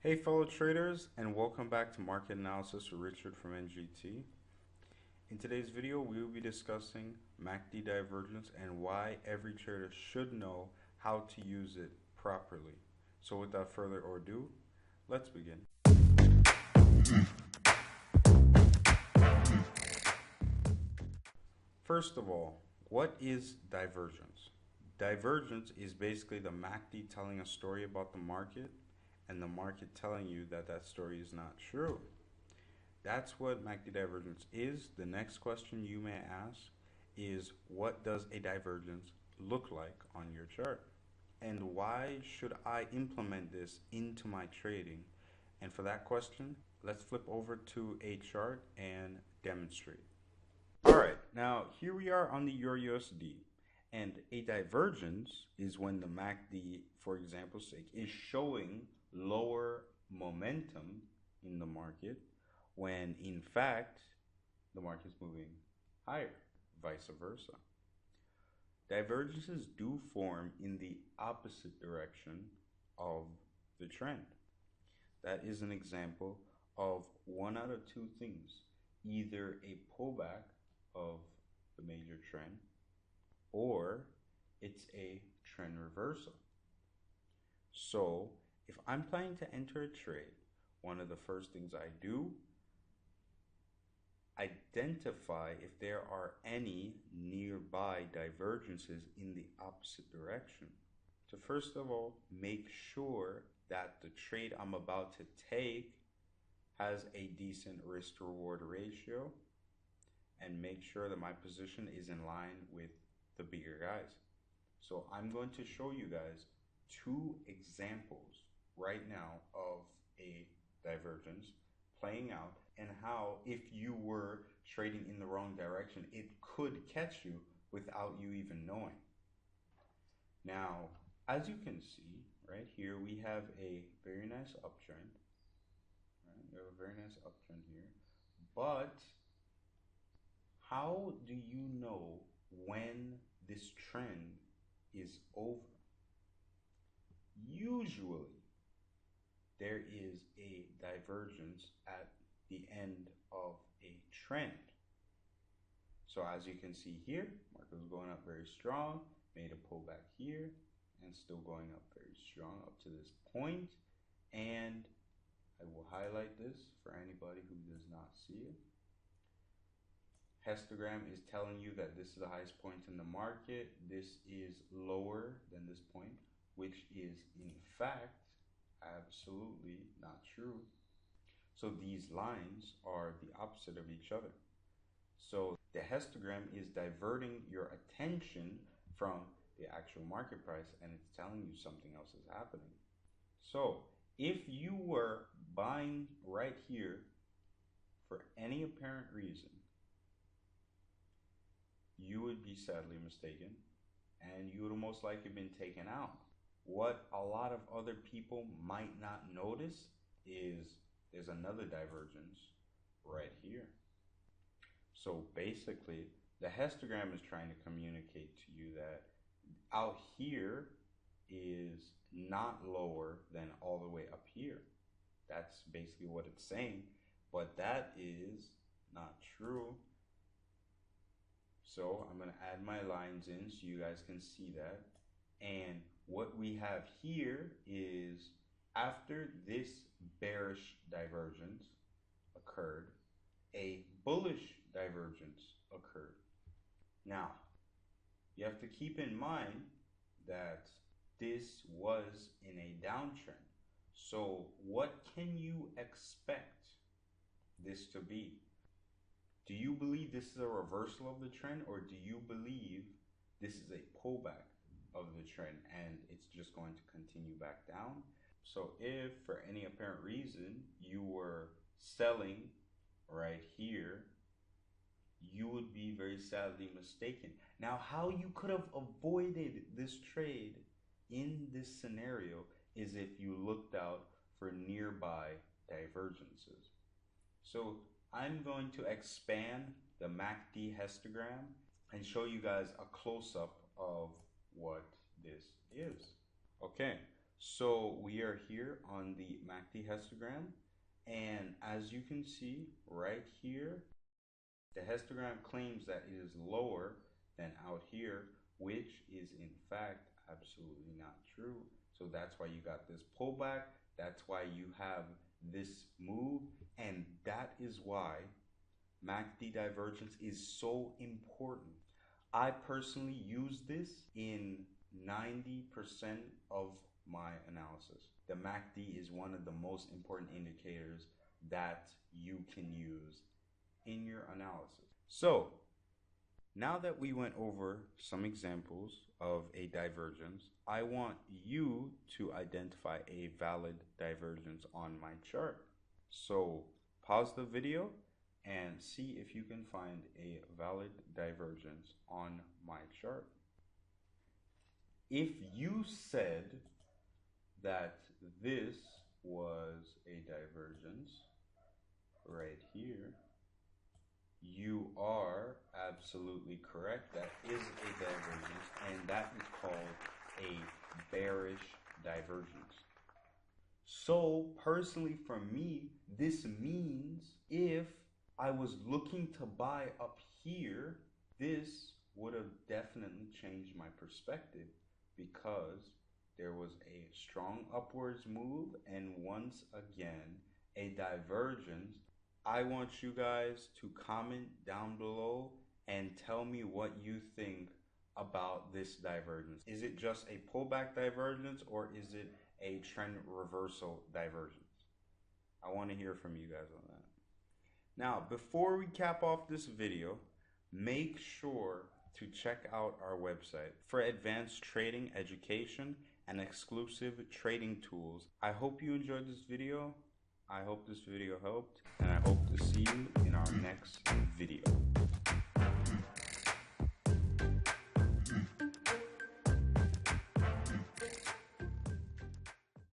Hey fellow traders, and welcome back to Market Analysis with Richard from NGT. In today's video, we will be discussing MACD divergence and why every trader should know how to use it properly. So without further ado, let's begin. First of all, what is divergence? Divergence is basically the MACD telling a story about the market and the market telling you that that story is not true. That's what MACD divergence is. The next question you may ask is, what does a divergence look like on your chart? And why should I implement this into my trading? And for that question, let's flip over to a chart and demonstrate. Alright, now here we are on the Euro USD. And a divergence is when the MACD, for example's sake, is showing lower momentum in the market when in fact the market is moving higher, vice versa. Divergences do form in the opposite direction of the trend. That is an example of one out of two things: either a pullback of the major trend or it's a trend reversal. So if I'm planning to enter a trade, one of the first things I do, identify if there are any nearby divergences in the opposite direction. So first of all, make sure that the trade I'm about to take has a decent risk to reward ratio, and make sure that my position is in line with the bigger guys. So I'm going to show you guys two examples right now of a divergence playing out, and how if you were trading in the wrong direction, it could catch you without you even knowing. Now, as you can see right here, we have a very nice uptrend. Right? We have a very nice uptrend here. But how do you know when this trend is over? Usually, there is a divergence at the end of a trend. So as you can see here, market was going up very strong, made a pullback here, and still going up very strong up to this point. And I will highlight this for anybody who does not see it. Histogram is telling you that this is the highest point in the market. This is lower than this point, which is in fact absolutely not true. So these lines are the opposite of each other. So the histogram is diverting your attention from the actual market price, and it's telling you something else is happening. So if you were buying right here for any apparent reason, you would be sadly mistaken, and you would have most likely been taken out. What a lot of other people might not notice is there's another divergence right here. So basically, the histogram is trying to communicate to you that out here is not lower than all the way up here. That's basically what it's saying, but that is not true. So I'm going to add my lines in so you guys can see that. And what we have here is, after this bearish divergence occurred, a bullish divergence occurred. Now, you have to keep in mind that this was in a downtrend. So what can you expect this to be? Do you believe this is a reversal of the trend, or do you believe this is a pullback of the trend and it's just going to continue back down? So if for any apparent reason you were selling right here, you would be very sadly mistaken. Now, how you could have avoided this trade in this scenario is if you looked out for nearby divergences. So I'm going to expand the MACD histogram and show you guys a close-up of what this is. Okay, So we are here on the MACD histogram, and as you can see right here, the histogram claims that it is lower than out here, which is in fact absolutely not true. So that's why you got this pullback. That's why you have this move, and that is why MACD divergence is so important. I personally use this in 90% of my analysis. The MACD is one of the most important indicators that you can use in your analysis. So, now that we went over some examples of a divergence, I want you to identify a valid divergence on my chart. So, pause the video and see if you can find a valid divergence on my chart. If you said that this was a divergence right here, you are absolutely correct. That is a divergence, and that is called a bearish divergence. So personally for me, this means if I was looking to buy up here, this would have definitely changed my perspective, because there was a strong upwards move and once again a divergence. I want you guys to comment down below and tell me what you think about this divergence. Is it just a pullback divergence, or is it a trend reversal divergence? I want to hear from you guys on that. Now, before we cap off this video, make sure to check out our website for advanced trading education and exclusive trading tools. I hope you enjoyed this video. I hope this video helped, and I hope to see you in our next